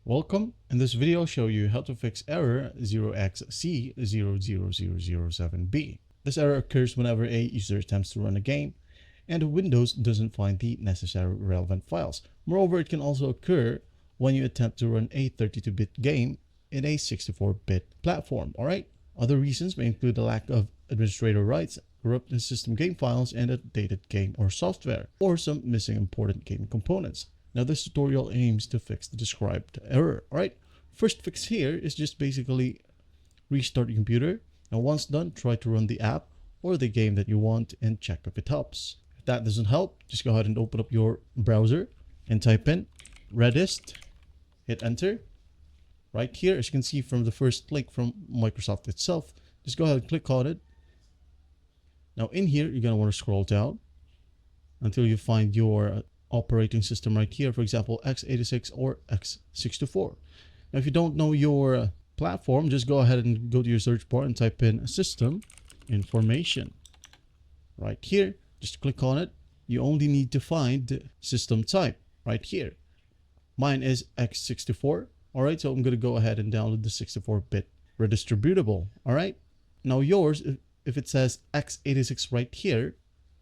Welcome. In this video, I'll show you how to fix error 0xc00007b. This error occurs whenever a user attempts to run a game and Windows doesn't find the necessary relevant files. Moreover, it can also occur when you attempt to run a 32-bit game in a 64-bit platform. Alright? Other reasons may include the lack of administrator rights, corrupted system game files, and outdated game or software, or some missing important game components. Now this tutorial aims to fix the described error. Alright, first fix here is just basically restart your computer. Now once done, try to run the app or the game that you want and check if it helps. If that doesn't help, just go ahead and open up your browser and type in Redis, hit enter. Right here, as you can see from the first link from Microsoft itself, just go ahead and click on it. Now in here, you're going to want to scroll down until you find your operating system right here, for example x86 or x64. Now if you don't know your platform, just go ahead and go to your search bar and type in system information. Right here, just click on it. You only need to find the system type right here. Mine is x64. Alright, so I'm going to go ahead and download the 64-bit redistributable. Alright, now yours, if it says x86 right here,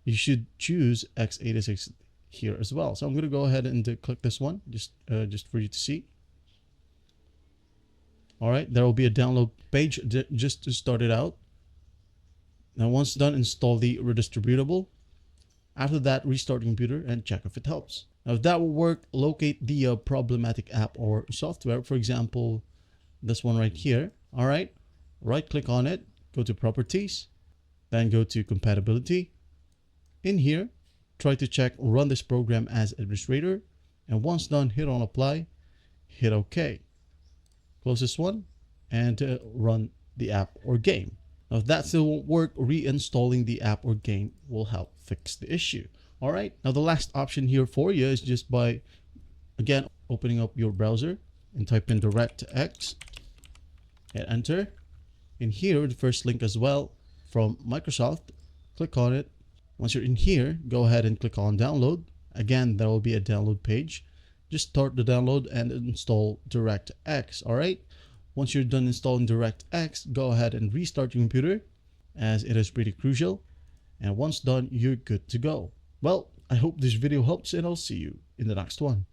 you should choose x86 here as well. So I'm going to go ahead and click this one just for you to see. All right, there will be a download page just to start it out. Now once done, install the redistributable. After that, restart your computer and check if it helps. Now if that will work, locate the problematic app or software, for example this one right here. All right, right click on it, go to properties, then go to compatibility. In here, try to check run this program as administrator, and once done, hit on apply, hit OK. Close this one and run the app or game. Now if that still won't work, reinstalling the app or game will help fix the issue. All right, now the last option here for you is just by again opening up your browser and type in DirectX, hit enter. In here, the first link as well from Microsoft, click on it. Once you're in here, go ahead and click on download. Again, there will be a download page. Just start the download and install DirectX. All right. Once you're done installing DirectX, go ahead and restart your computer, as it is pretty crucial. And once done, you're good to go. Well, I hope this video helps, and I'll see you in the next one.